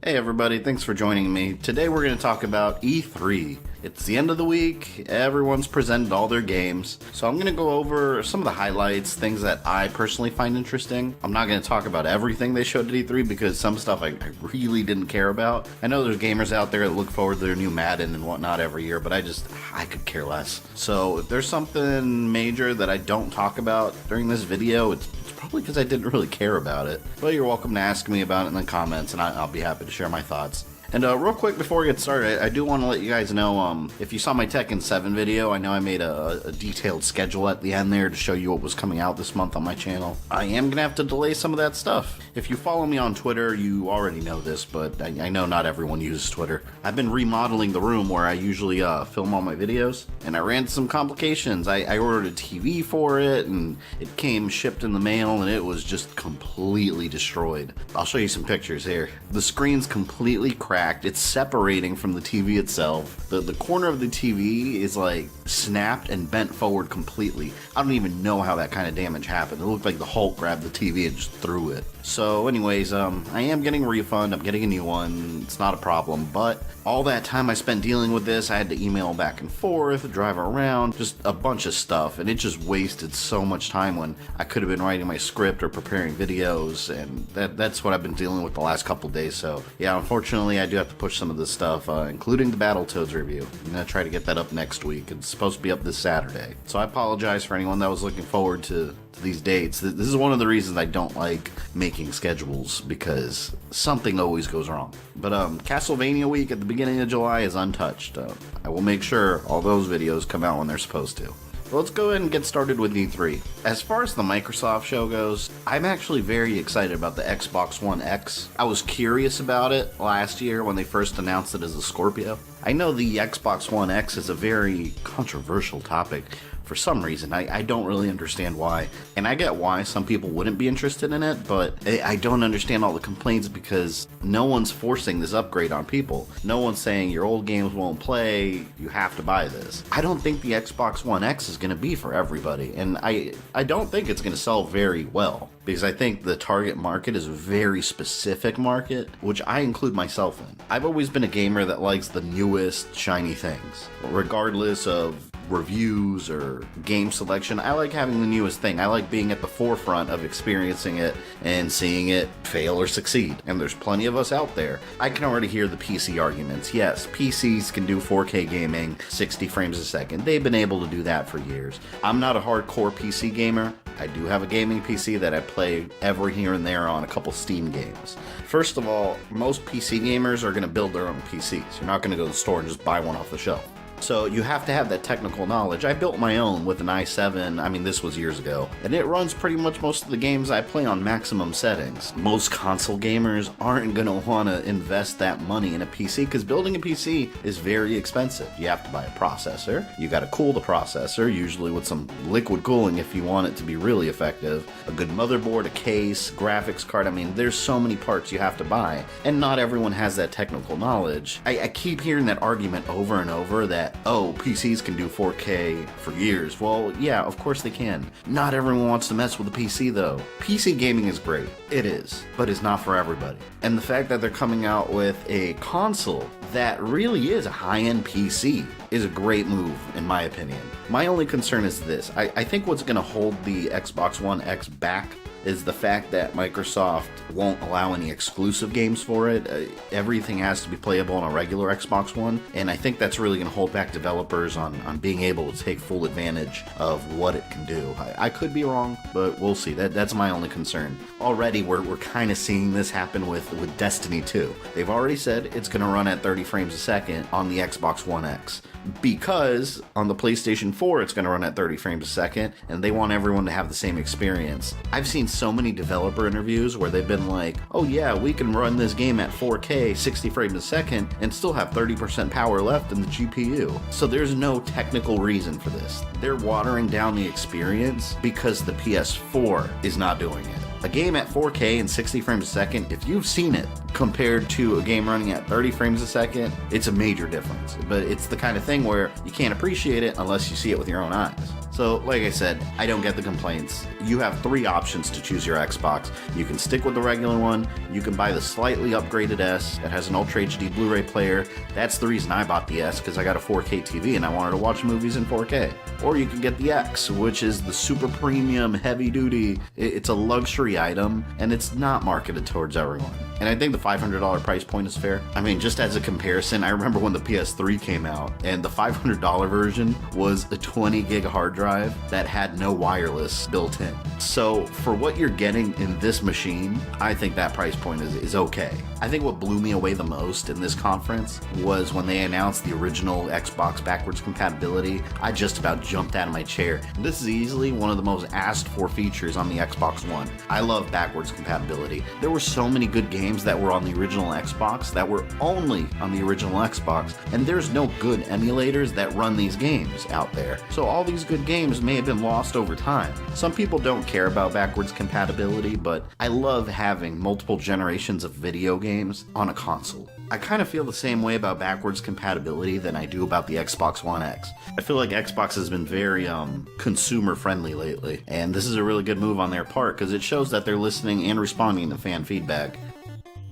Hey everybody, thanks for joining me. Today we're going to talk about E3. It's the end of the week, everyone's presented all their games, so I'm going to go over some of the highlights, things that I personally find interesting. I'm not going to talk about everything they showed at E3 because some stuff I really didn't care about. I know there's gamers out there that look forward to their new Madden and whatnot every year, but I could care less. So if there's something major that I don't talk about during this video, it's probably because I didn't really care about it. But you're welcome to ask me about it in the comments, and I'll be happy to share my thoughts. And real quick before we get started, I do want to let you guys know, if you saw my Tekken 7 video, I know I made a detailed schedule at the end there to show you what was coming out this month on my channel. I am going to have to delay some of that stuff. If you follow me on Twitter, you already know this, but I know not everyone uses Twitter. I've been remodeling the room where I usually film all my videos, and I ran into some complications. I ordered a TV for it, and it came shipped in the mail, and it was just completely destroyed. I'll show you some pictures here. The screen's completely cracked. It's separating from the TV itself. The corner of the TV is like snapped and bent forward completely. I don't even know how that kind of damage happened. It looked like the Hulk grabbed the TV and just threw it. So anyways, I am getting a refund. I'm getting a new one. It's not a problem, but all that time I spent dealing with this, I had to email back and forth, drive around, just a bunch of stuff, and it just wasted so much time when I could have been writing my script or preparing videos, and that's what I've been dealing with the last couple days. So yeah, unfortunately I do have to push some of this stuff, including the Battletoads review. I'm gonna try to get that up next week. It's supposed to be up this Saturday. So I apologize for anyone that was looking forward to these dates. This is one of the reasons I don't like making schedules, because something always goes wrong. But Castlevania week at the beginning of July is untouched. I will make sure all those videos come out when they're supposed to. Let's go ahead and get started with E3. As far as the Microsoft show goes, I'm actually very excited about the Xbox One X. I was curious about it last year when they first announced it as a Scorpio. I know the Xbox One X is a very controversial topic for some reason. I don't really understand why. And I get why some people wouldn't be interested in it, but I don't understand all the complaints because no one's forcing this upgrade on people. No one's saying your old games won't play, you have to buy this. I don't think the Xbox One X is going to be for everybody, and I don't think it's going to sell very well, because I think the target market is a very specific market, which I include myself in. I've always been a gamer that likes the newest, shiny things, regardless of reviews or game selection. I like having the newest thing. I like being at the forefront of experiencing it and seeing it fail or succeed. And there's plenty of us out there. I can already hear the PC arguments. Yes, PCs can do 4K gaming, 60 frames a second. They've been able to do that for years. I'm not a hardcore PC gamer. I do have a gaming PC that I play every here and there on a couple Steam games. First of all, most PC gamers are going to build their own PCs. You're not going to go to the store and just buy one off the shelf. So you have to have that technical knowledge. I built my own with an i7, I mean this was years ago, and it runs pretty much most of the games I play on maximum settings. Most console gamers aren't going to want to invest that money in a PC because building a PC is very expensive. You have to buy a processor, you got to cool the processor, usually with some liquid cooling if you want it to be really effective, a good motherboard, a case, graphics card. I mean, there's so many parts you have to buy, and not everyone has that technical knowledge. I keep hearing that argument over and over that, oh, PCs can do 4K for years. Well, yeah, of course they can. Not everyone wants to mess with a PC though. PC gaming is great. It is, but it's not for everybody. And the fact that they're coming out with a console that really is a high-end PC is a great move, in my opinion. My only concern is this. I think what's going to hold the Xbox One X back is the fact that Microsoft won't allow any exclusive games for it. Everything has to be playable on a regular Xbox One, and I think that's really going to hold back developers on being able to take full advantage of what it can do. I could be wrong, but we'll see. That's my only concern. Already, we're kind of seeing this happen with Destiny 2. They've already said it's going to run at 30 frames a second on the Xbox One X, because on the PlayStation 4 it's going to run at 30 frames a second, and they want everyone to have the same experience. I've seen so many developer interviews where they've been like, oh yeah, we can run this game at 4K 60 frames a second and still have 30% power left in the GPU. So there's no technical reason for this. They're watering down the experience because the PS4 is not doing it. A game at 4K and 60 frames a second, if you've seen it, compared to a game running at 30 frames a second, it's a major difference. But it's the kind of thing where you can't appreciate it unless you see it with your own eyes. So, like I said, I don't get the complaints. You have 3 options to choose your Xbox. You can stick with the regular one, you can buy the slightly upgraded S that has an Ultra HD Blu-ray player. That's the reason I bought the S, because I got a 4K TV and I wanted to watch movies in 4K. Or you can get the X, which is the super premium, heavy duty. It's a luxury item, and it's not marketed towards everyone. And I think the $500 price point is fair. I mean, just as a comparison, I remember when the PS3 came out, and the $500 version was a 20 gig hard drive that had no wireless built in. So for what you're getting in this machine, I think that price point is okay. I think what blew me away the most in this conference was when they announced the original Xbox backwards compatibility. I just about jumped out of my chair. This is easily one of the most asked for features on the Xbox One. I love backwards compatibility. There were so many good games that were on the original Xbox that were only on the original Xbox, and there's no good emulators that run these games out there. So all these good games may have been lost over time. Some people don't care about backwards compatibility, but I love having multiple generations of video games on a console. I kind of feel the same way about backwards compatibility than I do about the Xbox One X. I feel like Xbox has been very consumer friendly lately, and this is a really good move on their part because it shows that they're listening and responding to fan feedback.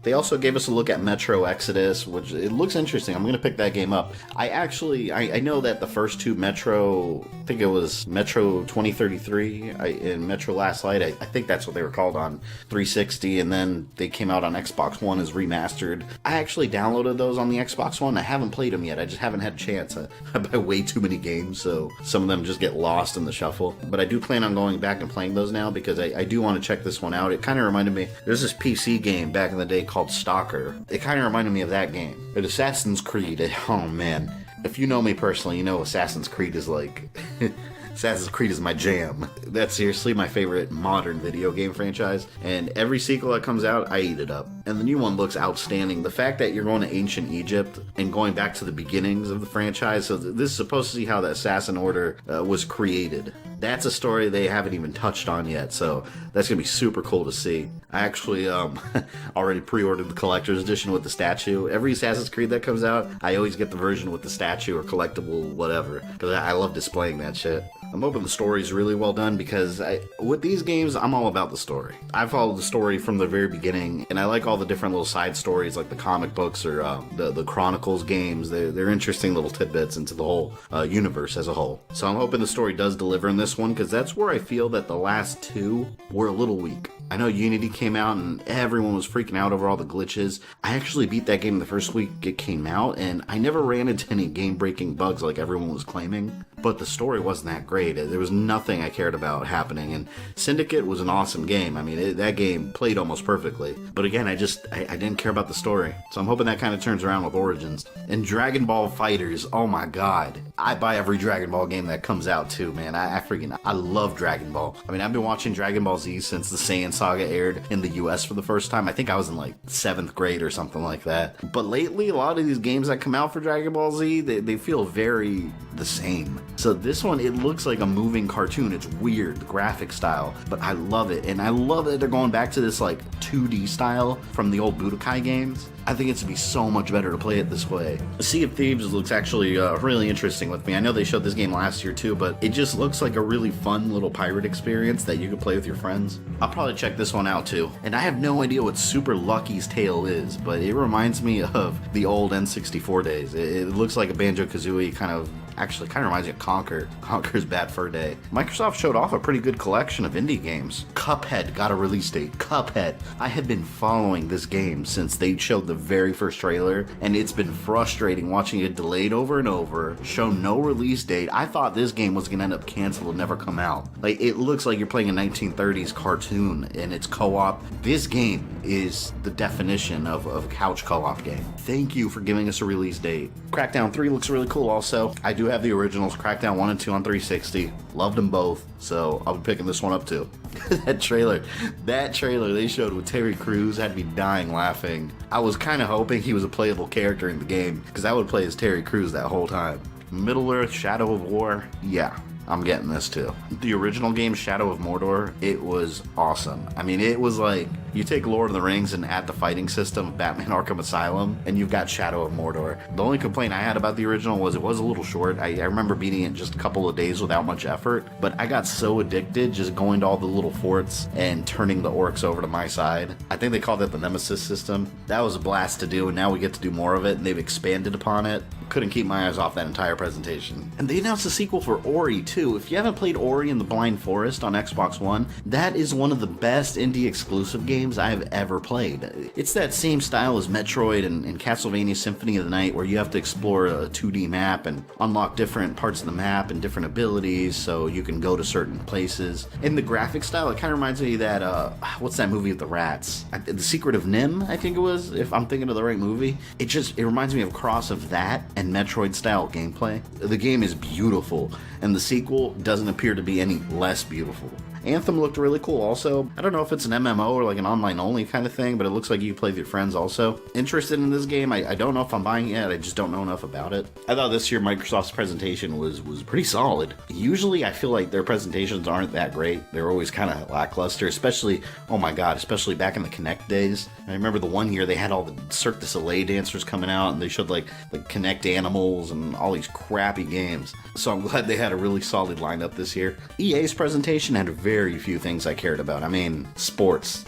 They also gave us a look at Metro Exodus, which it looks interesting. I'm going to pick that game up. I know that the first 2 Metro, I think it was Metro 2033 and Metro Last Light, I think that's what they were called on 360, and then they came out on Xbox One as remastered. I actually downloaded those on the Xbox One. I haven't played them yet. I just haven't had a chance. I buy way too many games, so some of them just get lost in the shuffle. But I do plan on going back and playing those now because I do want to check this one out. It kind of reminded me, there's this PC game back in the day called Stalker. It kind of reminded me of that game. But Assassin's Creed, oh man. If you know me personally, you know Assassin's Creed is like... Assassin's Creed is my jam. That's seriously my favorite modern video game franchise, and every sequel that comes out, I eat it up. And the new one looks outstanding. The fact that you're going to ancient Egypt and going back to the beginnings of the franchise, so this is supposed to see how the Assassin Order was created. That's a story they haven't even touched on yet, so that's going to be super cool to see. I actually already pre-ordered the collector's edition with the statue. Every Assassin's Creed that comes out, I always get the version with the statue or collectible whatever, because I love displaying that shit. I'm hoping the story's really well done because with these games, I'm all about the story. I followed the story from the very beginning, and I like all the different little side stories like the comic books or the Chronicles games. They're interesting little tidbits into the whole universe as a whole. So I'm hoping the story does deliver in this one because that's where I feel that the last 2 were a little weak. I know Unity came out and everyone was freaking out over all the glitches. I actually beat that game the first week it came out, and I never ran into any game-breaking bugs like everyone was claiming. But the story wasn't that great. There was nothing I cared about happening, and Syndicate was an awesome game. I mean, that game played almost perfectly. But again, I didn't care about the story. So I'm hoping that kind of turns around with Origins. And Dragonball Fighters, oh my god. I buy every Dragon Ball game that comes out too, man. I love Dragon Ball. I mean, I've been watching Dragon Ball Z since the Saiyan Saga aired in the US for the first time. I think I was in like 7th grade or something like that. But lately, a lot of these games that come out for Dragon Ball Z, they feel very the same. So this one, it looks like a moving cartoon. It's weird, the graphic style, but I love it. And I love that they're going back to this like 2D style from the old Budokai games. I think it's to be so much better to play it this way. Sea of Thieves looks actually really interesting with me. I know they showed this game last year too, but it just looks like a really fun little pirate experience that you could play with your friends. I'll probably check this one out too. And I have no idea what Super Lucky's Tale is, but it reminds me of the old N64 days. It looks like a Banjo-Kazooie kind of reminds me of Conker's Bad Fur Day. Microsoft showed off a pretty good collection of indie games. Cuphead got a release date. Cuphead. I had been following this game since they showed the very first trailer, and it's been frustrating watching it delayed over and over, show no release date. I thought this game was gonna end up canceled and never come out. Like, it looks like you're playing a 1930s cartoon, and it's co-op. This game is the definition of a couch co-op game. Thank you for giving us a release date. Crackdown 3 looks really cool also. I do have the originals, Crackdown 1 and 2 on 360. Loved them both, so I'll be picking this one up too. that trailer they showed with Terry Crews had me dying laughing. I was kind of hoping he was a playable character in the game, because I would play as Terry Crews that whole time. Middle-earth, Shadow of War, yeah, I'm getting this too. The original game, Shadow of Mordor, it was awesome. I mean, it was like You take Lord of the Rings and add the fighting system of Batman Arkham Asylum, and you've got Shadow of Mordor. The only complaint I had about the original was it was a little short. I remember beating it just a couple of days without much effort, but I got so addicted just going to all the little forts and turning the orcs over to my side. I think they called it the Nemesis system. That was a blast to do, and now we get to do more of it, and they've expanded upon it. Couldn't keep my eyes off that entire presentation. And they announced a sequel for Ori too. If you haven't played Ori and the Blind Forest on Xbox One, that is one of the best indie exclusive games I've ever played. It's that same style as Metroid and Castlevania Symphony of the Night, where you have to explore a 2D map and unlock different parts of the map and different abilities so you can go to certain places. In the graphic style, it kind of reminds me of that, what's that movie with the rats? The Secret of Nim, I think it was, if I'm thinking of the right movie. It reminds me of a cross of that and Metroid style gameplay. The game is beautiful, and the sequel doesn't appear to be any less beautiful. Anthem looked really cool also. I don't know if it's an MMO or like an online only kind of thing, but it looks like you play with your friends also. Interested in this game. I don't know if I'm buying it yet. I just don't know enough about it. I thought this year Microsoft's presentation was pretty solid. Usually I feel like their presentations aren't that great. They're always kind of lackluster, especially, oh my god, especially back in the Kinect days. I remember the one year they had all the Cirque du Soleil dancers coming out and they showed like Kinect animals and all these crappy games. So I'm glad they had a really solid lineup this year. EA's presentation had very few things I cared about. I mean, sports.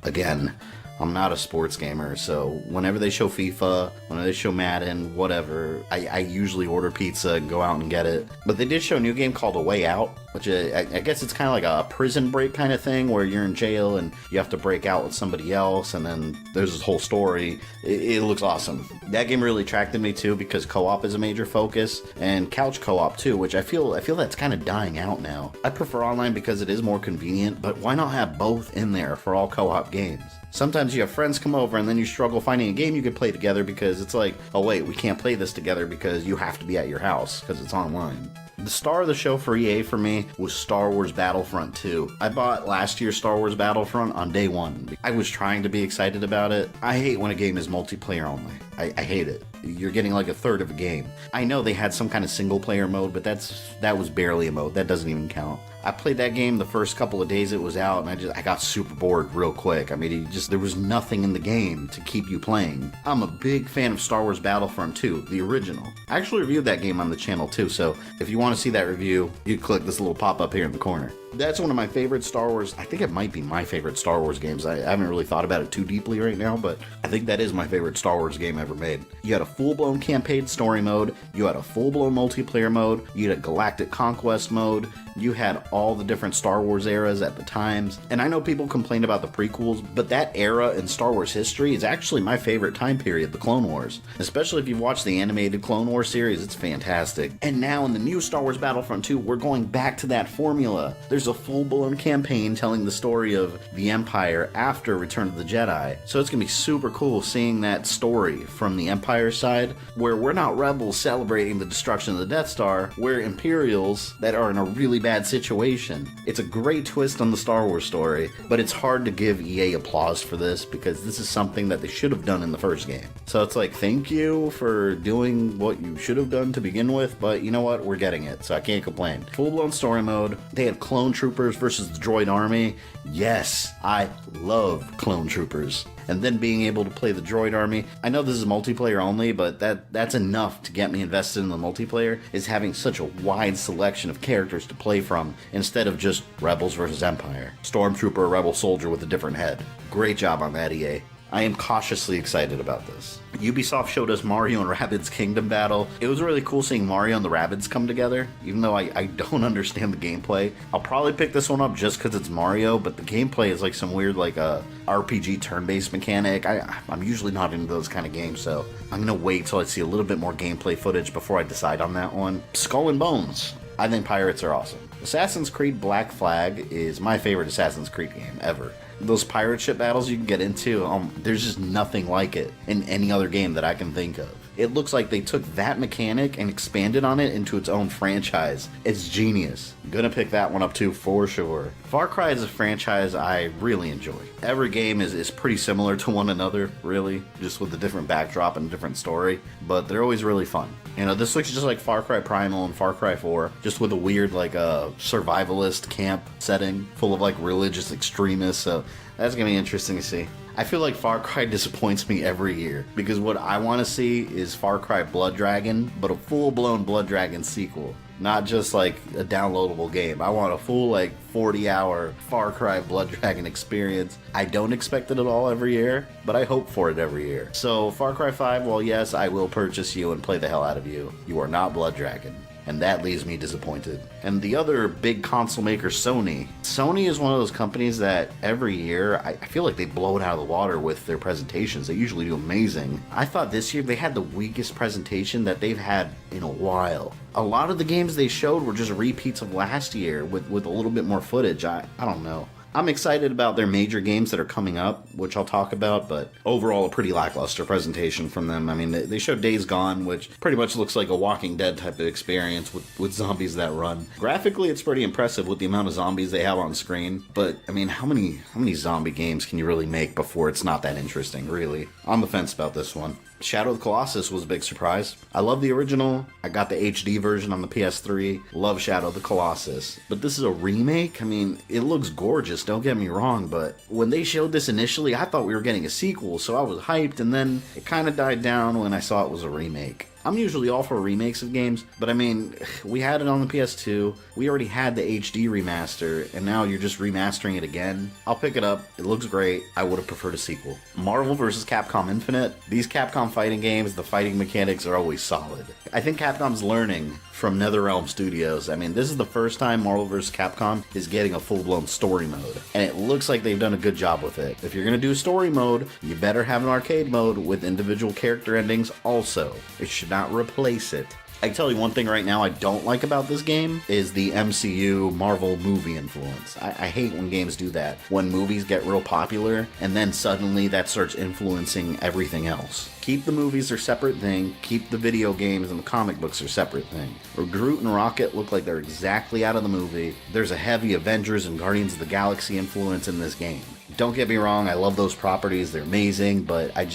Again, I'm not a sports gamer, so whenever they show FIFA, whenever they show Madden, whatever, I usually order pizza and go out and get it. But they did show a new game called A Way Out, which I guess it's kind of like a prison break kind of thing where you're in jail and you have to break out with somebody else, and then there's this whole story. It looks awesome. That game really attracted me too because co-op is a major focus, and couch co-op too, which I feel that's kind of dying out now. I prefer online because it is more convenient, but why not have both in there for all co-op games? Sometimes you have friends come over and then you struggle finding a game you could play together because it's like, oh wait, we can't play this together because you have to be at your house because it's online. The star of the show for EA for me was Star Wars Battlefront 2. I bought last year's Star Wars Battlefront on day one. I was trying to be excited about it. I hate when a game is multiplayer only. I hate it. You're getting like a third of a game. I know they had some kind of single player mode, but that was barely a mode. That doesn't even count. I played that game the first couple of days it was out, and I got super bored real quick. I mean, there was nothing in the game to keep you playing. I'm a big fan of Star Wars Battlefront 2, the original. I actually reviewed that game on the channel too, so if you want to see that review, you click this little pop-up here in the corner. That's one of my favorite Star Wars, I think it might be my favorite Star Wars games. I haven't really thought about it too deeply right now, but I think that is my favorite Star Wars game ever made. You had a full-blown campaign story mode, you had a full-blown multiplayer mode, you had a galactic conquest mode, you had all the different Star Wars eras at the times, and I know people complain about the prequels, but that era in Star Wars history is actually my favorite time period, the Clone Wars. Especially if you've watched the animated Clone Wars series, it's fantastic. And now in the new Star Wars Battlefront 2, we're going back to that formula. There's a full-blown campaign telling the story of the Empire after Return of the Jedi, so it's gonna be super cool seeing that story from the Empire side, where we're not rebels celebrating the destruction of the Death Star, we're Imperials that are in a really bad situation. It's a great twist on the Star Wars story, but it's hard to give EA applause for this because this is something that they should have done in the first game. So it's like, thank you for doing what you should have done to begin with, but you know what, we're getting it, so I can't complain. Full-blown story mode, they had clone troopers versus the droid army. Yes, I love clone troopers. And then being able to play the droid army. I know this is multiplayer only, but that's enough to get me invested in the multiplayer, is having such a wide selection of characters to play from instead of just Rebels versus Empire. Stormtrooper or Rebel soldier with a different head. Great job on that, EA. I am cautiously excited about this. Ubisoft showed us Mario and Rabbids Kingdom Battle. It was really cool seeing Mario and the Rabbids come together, even though I don't understand the gameplay. I'll probably pick this one up just because it's Mario, but the gameplay is like some weird like RPG turn-based mechanic. I'm usually not into those kind of games, so I'm gonna wait till I see a little bit more gameplay footage before I decide on that one. Skull and Bones. I think pirates are awesome. Assassin's Creed Black Flag is my favorite Assassin's Creed game ever. Those pirate ship battles you can get into, there's just nothing like it in any other game that I can think of. It looks like they took that mechanic and expanded on it into its own franchise. It's genius. Gonna pick that one up too for sure. Far Cry is a franchise I really enjoy. Every game is pretty similar to one another, really, just with a different backdrop and a different story, but they're always really fun. You know, this looks just like Far Cry Primal and Far Cry 4, just with a weird, like, survivalist camp setting full of, like, religious extremists, so That's gonna be interesting to see. I feel like Far Cry disappoints me every year, because what I want to see is Far Cry Blood Dragon, but a full-blown Blood Dragon sequel. Not just like a downloadable game. I want a full 40-hour Far Cry Blood Dragon experience. I don't expect it at all every year, but I hope for it every year. So Far Cry 5, well yes, I will purchase you and play the hell out of you. You are not Blood Dragon. And that leaves me disappointed. And the other big console maker, Sony. Sony is one of those companies that every year, I feel like they blow it out of the water with their presentations. They usually do amazing. I thought this year they had the weakest presentation that they've had in a while. A lot of the games they showed were just repeats of last year with a little bit more footage. I don't know. I'm excited about their major games that are coming up, which I'll talk about, but overall a pretty lackluster presentation from them. I mean, they showed Days Gone, which pretty much looks like a Walking Dead type of experience with zombies that run. Graphically, it's pretty impressive with the amount of zombies they have on screen, but I mean, how many zombie games can you really make before it's not that interesting, really? On the fence about this one. Shadow of the Colossus was a big surprise. I love the original. I got the HD version on the PS3. Love Shadow of the Colossus. But this is a remake? I mean, it looks gorgeous, don't get me wrong, but when they showed this initially, I thought we were getting a sequel, so I was hyped, and then it kind of died down when I saw it was a remake. I'm usually all for remakes of games, but I mean, we had it on the PS2, we already had the HD remaster, and now you're just remastering it again. I'll pick it up, it looks great, I would have preferred a sequel. Marvel vs. Capcom Infinite. These Capcom fighting games, the fighting mechanics are always solid. I think Capcom's learning from NetherRealm Studios. I mean, this is the first time Marvel vs. Capcom is getting a full-blown story mode, and it looks like they've done a good job with it. If you're gonna do story mode, you better have an arcade mode with individual character endings also. It should not replace it. I can tell you one thing right now I don't like about this game is the MCU Marvel movie influence. I hate when games do that. When movies get real popular and then suddenly that starts influencing everything else. Keep the movies their separate thing, keep the video games and the comic books their separate thing. Groot and Rocket look like they're exactly out of the movie. There's a heavy Avengers and Guardians of the Galaxy influence in this game. Don't get me wrong, I love those properties, they're amazing, but I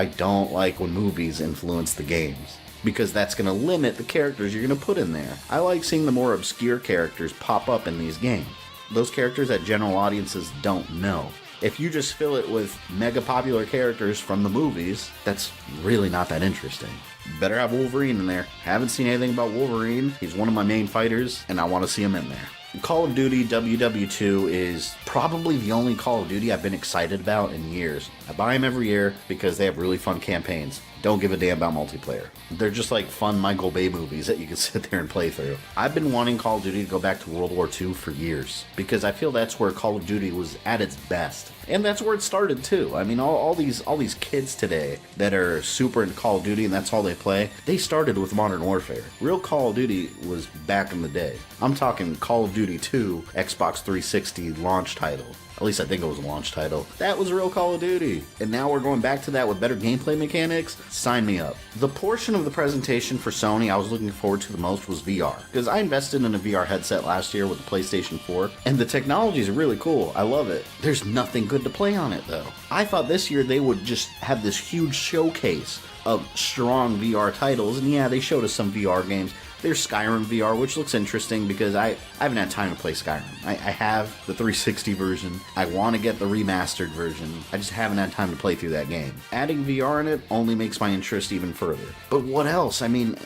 don't like when movies influence the games, because that's going to limit the characters you're going to put in there. I like seeing the more obscure characters pop up in these games. Those characters that general audiences don't know. If you just fill it with mega popular characters from the movies, that's really not that interesting. Better have Wolverine in there. Haven't seen anything about Wolverine. He's one of my main fighters, and I want to see him in there. Call of Duty WW2 is probably the only Call of Duty I've been excited about in years. I buy them every year because they have really fun campaigns. Don't give a damn about multiplayer. They're just like fun Michael Bay movies that you can sit there and play through. I've been wanting Call of Duty to go back to World War II for years, because I feel that's where Call of Duty was at its best. And that's where it started too. I mean, all these kids today that are super into Call of Duty and that's all they play, they started with Modern Warfare. Real Call of Duty was back in the day. I'm talking Call of Duty 2, Xbox 360 launch title. At least I think it was a launch title. That was real Call of Duty. And now we're going back to that with better gameplay mechanics? Sign me up. The portion of the presentation for Sony I was looking forward to the most was VR. Because I invested in a VR headset last year with the PlayStation 4, and the technology is really cool. I love it. There's nothing good to play on it though. I thought this year they would just have this huge showcase of strong VR titles, and yeah, they showed us some VR games. There's Skyrim Vr, which looks interesting because I haven't had time to play Skyrim. I have the 360 version. I want to get the remastered version. I just haven't had time to play through that game. Adding VR in it only makes my interest even further. But what else? I mean,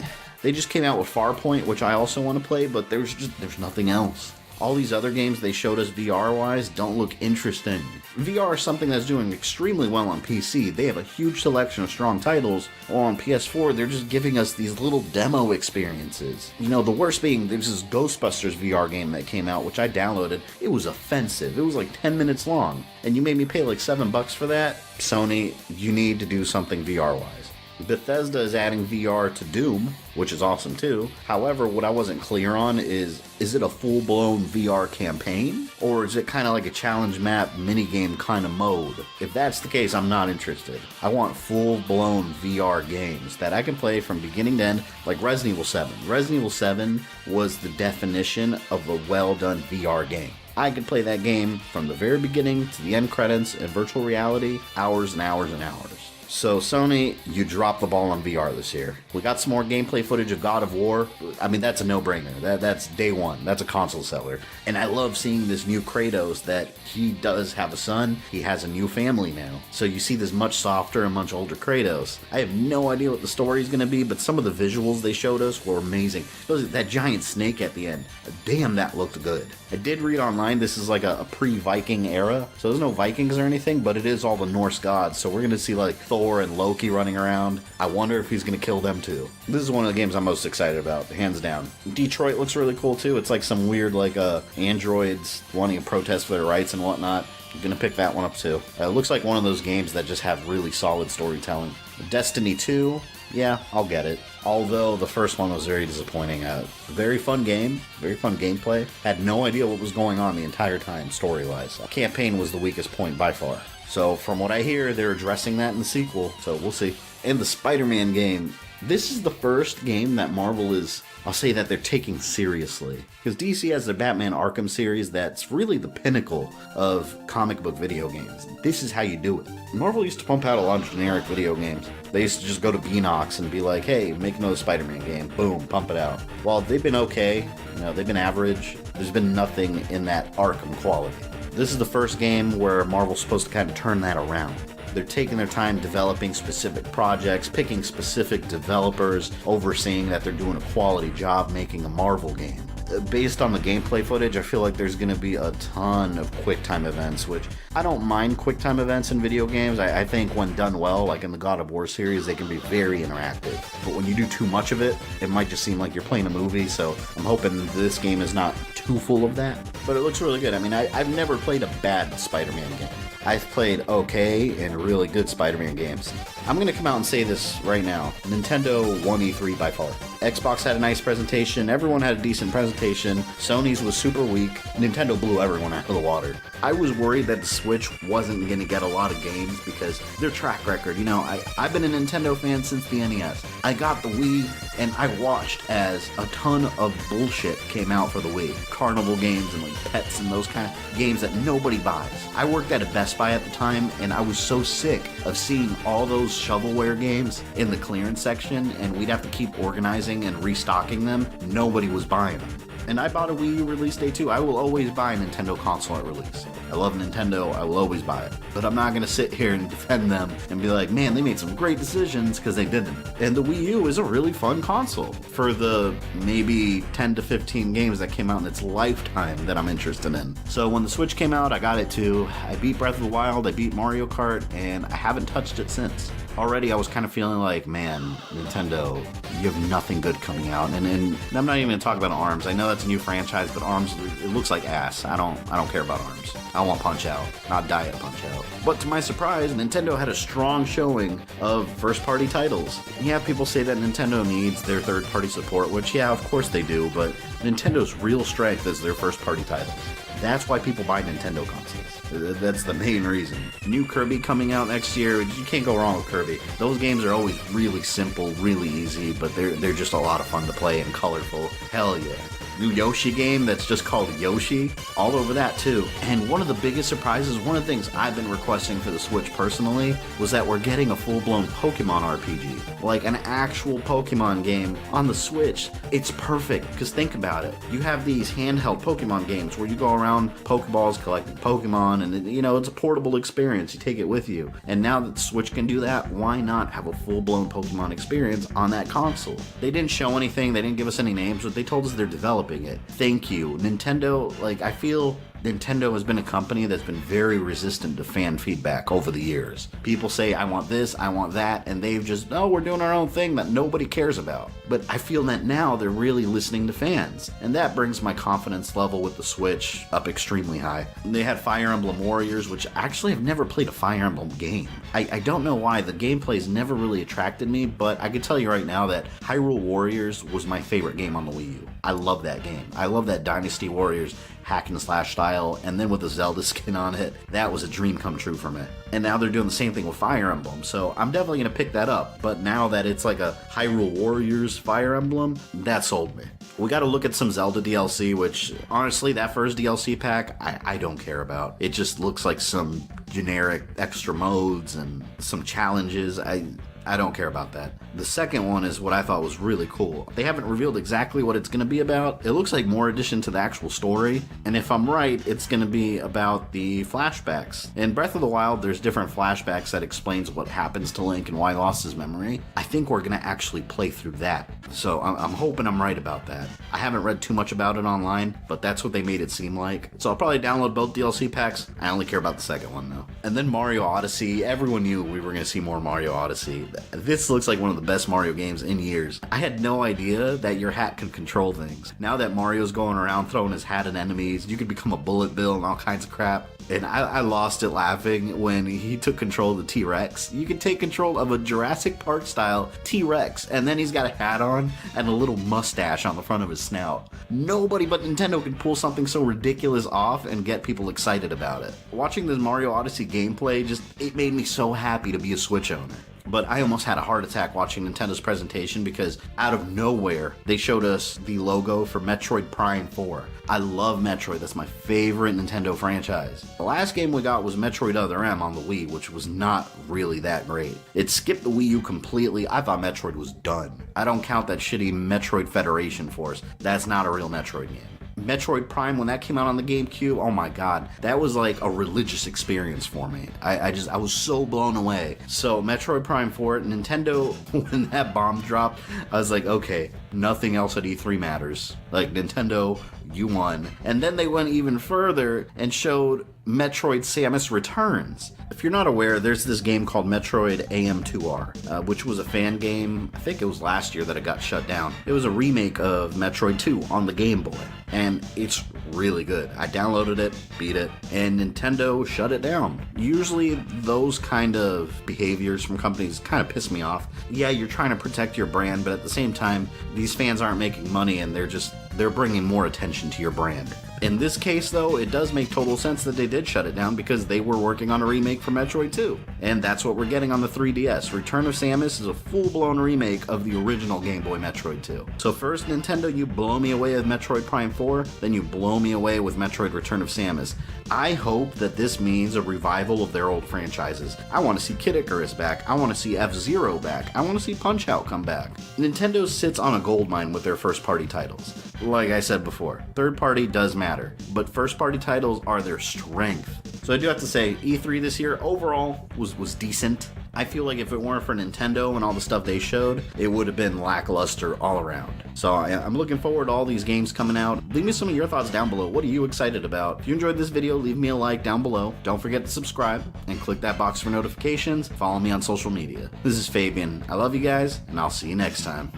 they just came out with Farpoint, which I also want to play, but there's nothing else. All these other games they showed us VR-wise don't look interesting. VR is something that's doing extremely well on PC. They have a huge selection of strong titles. While on PS4, they're just giving us these little demo experiences. You know, the worst being, there's this Ghostbusters VR game that came out, which I downloaded. It was offensive. It was like 10 minutes long. And you made me pay like $7 for that? Sony, you need to do something VR-wise. Bethesda is adding VR to Doom, which is awesome too. However, what I wasn't clear on is it a full-blown VR campaign? Or is it kind of like a challenge map minigame kind of mode? If that's the case, I'm not interested. I want full-blown VR games that I can play from beginning to end, like Resident Evil 7. Resident Evil 7 was the definition of a well-done VR game. I could play that game from the very beginning to the end credits in virtual reality, hours and hours and hours. So Sony, you dropped the ball on VR this year. We got some more gameplay footage of God of War. I mean, that's a no-brainer. That's day one. That's a console seller. And I love seeing this new Kratos that he does have a son. He has a new family now. So you see this much softer and much older Kratos. I have no idea what the story is going to be, but some of the visuals they showed us were amazing. That giant snake at the end. Damn, that looked good. I did read online this is like a pre-Viking era. So there's no Vikings or anything, but it is all the Norse gods. So we're going to see like Thor and Loki running around. I wonder if he's going to kill them too. This is one of the games I'm most excited about, hands down. Detroit looks really cool too. It's like some weird like androids wanting to protest for their rights and whatnot. I'm going to pick that one up too. It looks like one of those games that just have really solid storytelling. Destiny 2, yeah, I'll get it. Although the first one was very disappointing. Very fun game, very fun gameplay. Had no idea what was going on the entire time, story-wise. Campaign was the weakest point by far. So from what I hear, they're addressing that in the sequel, so we'll see. And the Spider-Man game, this is the first game that Marvel is, I'll say that they're taking seriously. Because DC has the Batman Arkham series that's really the pinnacle of comic book video games. This is how you do it. Marvel used to pump out a lot of generic video games. They used to just go to Beanox and be like, hey, make another Spider-Man game. Boom, pump it out. While they've been okay, they've been average, there's been nothing in that Arkham quality. This is the first game where Marvel's supposed to kind of turn that around. They're taking their time developing specific projects, picking specific developers, overseeing that they're doing a quality job making a Marvel game. Based on the gameplay footage, I feel like there's going to be a ton of QuickTime events, which I don't mind QuickTime events in video games. I think when done well, like in the God of War series, they can be very interactive. But when you do too much of it, it might just seem like you're playing a movie, so I'm hoping this game is not too full of that. But it looks really good. I mean, I've never played a bad Spider-Man game. I've played okay and really good Spider-Man games. I'm going to come out and say this right now. Nintendo won E3 by far. Xbox had a nice presentation. Everyone had a decent presentation. Sony's was super weak. Nintendo blew everyone out of the water. I was worried that the Switch wasn't going to get a lot of games because their track record, I've been a Nintendo fan since the NES. I got the Wii and I watched as a ton of bullshit came out for the Wii. Carnival games and like pets and those kind of games that nobody buys. I worked at a Best Buy at the time and I was so sick of seeing all those shovelware games in the clearance section and we'd have to keep organizing and restocking them. Nobody was buying them. And I bought a Wii U release day too. I will always buy a Nintendo console at release. I love Nintendo, I will always buy it. But I'm not going to sit here and defend them and be like, man, they made some great decisions, because they didn't. And the Wii U is a really fun console for the maybe 10 to 15 games that came out in its lifetime that I'm interested in. So when the Switch came out, I got it too. I beat Breath of the Wild, I beat Mario Kart, and I haven't touched it since. Already I was kind of feeling like, man, Nintendo, you have nothing good coming out. And I'm not even going to talk about ARMS. I know that's a new franchise, but ARMS, it looks like ass. I don't care about ARMS. I want Punch-Out, not Diet Punch-Out. But to my surprise, Nintendo had a strong showing of first-party titles. Yeah, people say that Nintendo needs their third-party support, which, yeah, of course they do, but Nintendo's real strength is their first-party titles. That's why people buy Nintendo consoles. That's the main reason. New Kirby coming out next year, you can't go wrong with Kirby. Those games are always really simple, really easy, but they're just a lot of fun to play and colorful. Hell yeah. New Yoshi game that's just called Yoshi, all over that too. And one of the biggest surprises, one of the things I've been requesting for the Switch personally, was that we're getting a full-blown Pokemon RPG. Like an actual Pokemon game on the Switch. It's perfect, because think about it. You have these handheld Pokemon games where you go around Pokeballs collecting Pokemon, and it's a portable experience. You take it with you. And now that the Switch can do that, why not have a full-blown Pokemon experience on that console? They didn't show anything, they didn't give us any names, but they told us they're developing it. Thank you. Nintendo, I feel Nintendo has been a company that's been very resistant to fan feedback over the years. People say, I want this, I want that, and they've just, we're doing our own thing that nobody cares about. But I feel that now they're really listening to fans, and that brings my confidence level with the Switch up extremely high. They had Fire Emblem Warriors, which actually I've never played a Fire Emblem game. I don't know why, the gameplay's never really attracted me, but I can tell you right now that Hyrule Warriors was my favorite game on the Wii U. I love that game. I love that Dynasty Warriors hack and slash style, and then with the Zelda skin on it, that was a dream come true for me. And now they're doing the same thing with Fire Emblem, so I'm definitely going to pick that up. But now that it's like a Hyrule Warriors Fire Emblem, that sold me. We got to look at some Zelda DLC, which honestly, that first DLC pack, I don't care about. It just looks like some generic extra modes and some challenges. I don't care about that. The second one is what I thought was really cool. They haven't revealed exactly what it's going to be about. It looks like more addition to the actual story, and if I'm right, it's going to be about the flashbacks. In Breath of the Wild, there's different flashbacks that explains what happens to Link and why he lost his memory. I think we're going to actually play through that, so I'm hoping I'm right about that. I haven't read too much about it online, but that's what they made it seem like. So I'll probably download both DLC packs. I only care about the second one though. And then Mario Odyssey. Everyone knew we were going to see more Mario Odyssey. This looks like one of the best Mario games in years. I had no idea that your hat could control things. Now that Mario's going around throwing his hat at enemies, you could become a bullet bill and all kinds of crap. And I lost it laughing when he took control of the T-Rex. You could take control of a Jurassic Park style T-Rex, and then he's got a hat on and a little mustache on the front of his snout. Nobody but Nintendo can pull something so ridiculous off and get people excited about it. Watching this Mario Odyssey gameplay, it made me so happy to be a Switch owner. But I almost had a heart attack watching Nintendo's presentation because out of nowhere, they showed us the logo for Metroid Prime 4. I love Metroid, that's my favorite Nintendo franchise. The last game we got was Metroid Other M on the Wii, which was not really that great. It skipped the Wii U completely. I thought Metroid was done. I don't count that shitty Metroid Federation Force. That's not a real Metroid game. Metroid Prime, when that came out on the GameCube, oh my god, that was like a religious experience for me. I was so blown away. So Metroid Prime 4, Nintendo, when that bomb dropped, I was like, okay, nothing else at E3 matters. Like, Nintendo, you won. And then they went even further and showed Metroid Samus Returns. If you're not aware, there's this game called Metroid AM2R, which was a fan game. I think it was last year that it got shut down. It was a remake of Metroid 2 on the Game Boy, and it's really good. I downloaded it, beat it, and Nintendo shut it down. Usually those kind of behaviors from companies kind of piss me off. Yeah, you're trying to protect your brand, but at the same time, these fans aren't making money and they're bringing more attention to your brand. In this case, though, it does make total sense that they did shut it down because they were working on a remake for Metroid 2. And that's what we're getting on the 3DS. Return of Samus is a full-blown remake of the original Game Boy Metroid 2. So first, Nintendo, you blow me away with Metroid Prime 4, then you blow me away with Metroid Return of Samus. I hope that this means a revival of their old franchises. I want to see Kid Icarus back. I want to see F-Zero back. I want to see Punch-Out come back. Nintendo sits on a goldmine with their first-party titles. Like I said before, third-party does matter, but first-party titles are their strength. So I do have to say, E3 this year overall was decent. I feel like if it weren't for Nintendo and all the stuff they showed, it would have been lackluster all around. So I'm looking forward to all these games coming out. Leave me some of your thoughts down below. What are you excited about? If you enjoyed this video, leave me a like down below. Don't forget to subscribe and click that box for notifications. Follow me on social media. This is Fabian. I love you guys, and I'll see you next time.